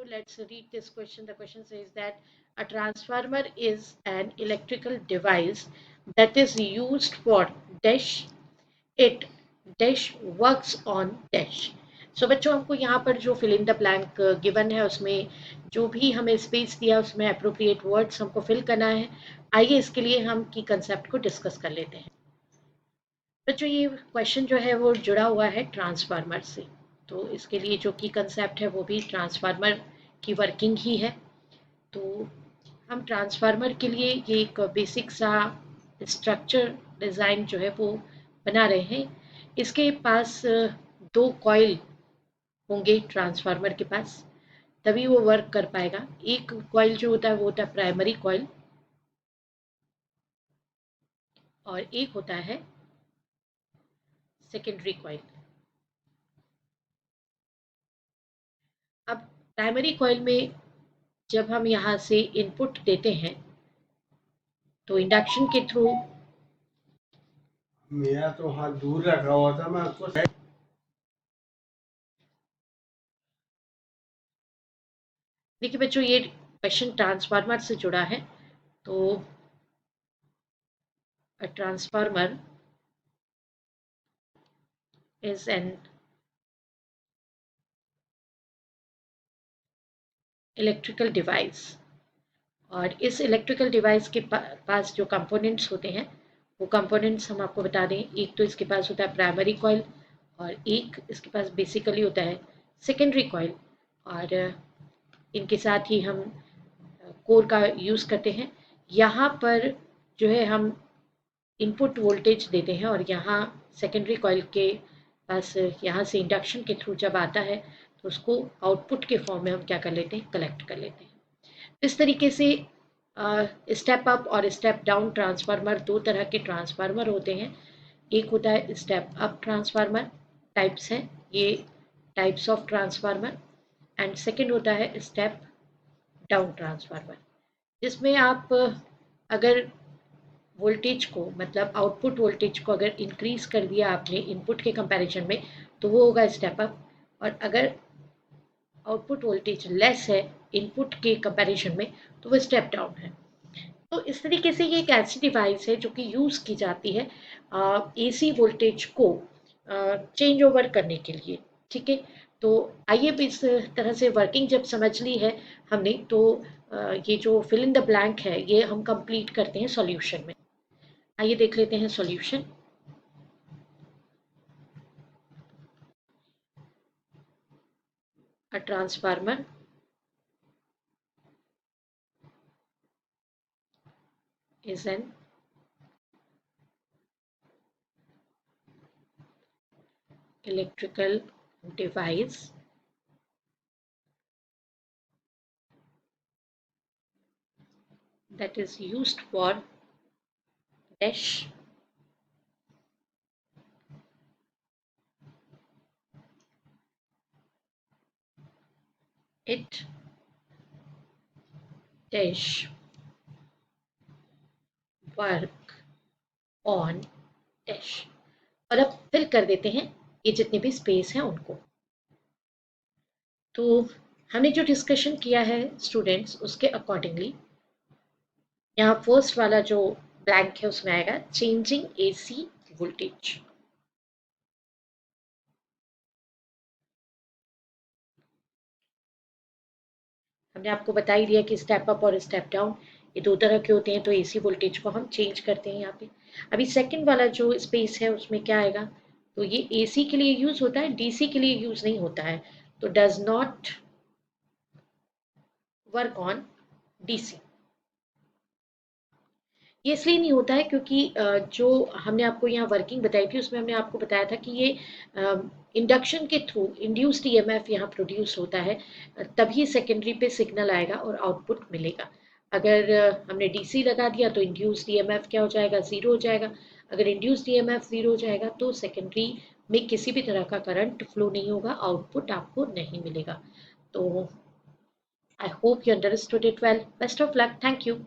let's read this question. The question says that a transformer is an electrical device that is used for dash it dash works on dash. सो बच्चों हमको यहाँ पर जो fill in the blank given है उसमें जो भी हमें स्पेस दिया उसमें अप्रोप्रिएट वर्ड्स हमको फिल करना है। आइए इसके लिए हम की कंसेप्ट को डिस्कस कर लेते हैं। बच्चों ये क्वेश्चन जो है वो जुड़ा हुआ है ट्रांसफार्मर से, तो इसके लिए जो की कंसेप्ट है वो भी ट्रांसफार्मर की वर्किंग ही है। तो हम ट्रांसफार्मर के लिए ये एक बेसिक सा स्ट्रक्चर डिज़ाइन जो है वो बना रहे हैं। इसके पास दो कॉइल होंगे ट्रांसफार्मर के पास, तभी वो वर्क कर पाएगा। एक कॉइल जो होता है वो होता है प्राइमरी कॉइल और एक होता है सेकेंडरी कॉइल। अब प्राइमरी कॉइल में जब हम यहाँ से इनपुट देते हैं तो इंडक्शन के थ्रू, मेरा तो हाथ दूर रखा हुआ था, मैं आपको देखिए बच्चों ये क्वेश्चन ट्रांसफार्मर से जुड़ा है। तो a transformer is an electrical device, और इस इलेक्ट्रिकल डिवाइस के पास जो कंपोनेंट्स होते हैं वो कंपोनेंट्स हम आपको बता दें। एक तो इसके पास होता है प्राइमरी कॉइल और एक इसके पास बेसिकली होता है सेकेंडरी कॉइल, और इनके साथ ही हम कोर का यूज़ करते हैं। यहाँ पर जो है हम इनपुट वोल्टेज देते हैं और यहाँ सेकेंडरी कॉइल के पास यहाँ से इंडक्शन के थ्रू जब आता है तो उसको आउटपुट के फॉर्म में हम क्या कर लेते हैं, कलेक्ट कर लेते हैं। इस तरीके से स्टेप अप और स्टेप डाउन ट्रांसफार्मर, दो तरह के ट्रांसफार्मर होते हैं। एक होता है स्टेप अप ट्रांसफार्मर, टाइप्स हैं ये types of transformer, and second होता है स्टेप डाउन ट्रांसफार्मर, जिसमें आप अगर वोल्टेज को मतलब आउटपुट वोल्टेज को अगर इंक्रीज कर दिया आपने इनपुट के कंपैरिजन में तो वो होगा स्टेप अप, और अगर आउटपुट वोल्टेज लेस है इनपुट के कंपैरिजन में तो वो स्टेप डाउन है। तो इस तरीके से ये एक ऐसी डिवाइस है जो कि यूज़ की जाती है एसी वोल्टेज को चेंज ओवर करने के लिए। ठीक है, तो आइए इस तरह से वर्किंग जब समझ ली है हमने तो ये जो फिल इन द ब्लैंक है ये हम कंप्लीट करते हैं सॉल्यूशन में। आइए देख लेते हैं solution. A transformer is an electrical device that is used for dash it dash work on dash। और अब फिल कर देते हैं ये जितने भी स्पेस हैं उनको। तो हमने जो डिस्कशन किया है स्टूडेंट्स उसके अकॉर्डिंगली यहाँ फर्स्ट वाला जो ब्लैंक है उसमें आएगा चेंजिंग एसी वोल्टेज। हमने आपको बता ही दिया कि स्टेप अप और स्टेप डाउन ये दो तरह के होते हैं, तो एसी वोल्टेज को हम चेंज करते हैं यहाँ पे। अभी सेकंड वाला जो स्पेस है उसमें क्या आएगा, तो ये एसी के लिए यूज होता है, डीसी के लिए यूज नहीं होता है, तो does not work on DC. ये इसलिए नहीं होता है क्योंकि जो हमने आपको यहाँ वर्किंग बताई थी उसमें हमने आपको बताया था कि ये इंडक्शन के थ्रू इंड्यूस्ड ईएमएफ यहाँ प्रोड्यूस होता है, तभी सेकेंडरी पे सिग्नल आएगा और आउटपुट मिलेगा। अगर हमने डीसी लगा दिया तो इंड्यूस्ड ईएमएफ क्या हो जाएगा, ज़ीरो हो जाएगा। अगर इंड्यूस्ड ईएमएफ ज़ीरो हो जाएगा तो सेकेंडरी में किसी भी तरह का करंट फ्लो नहीं होगा, आउटपुट आपको नहीं मिलेगा। तो I hope you understood it well. Best of luck, thank you.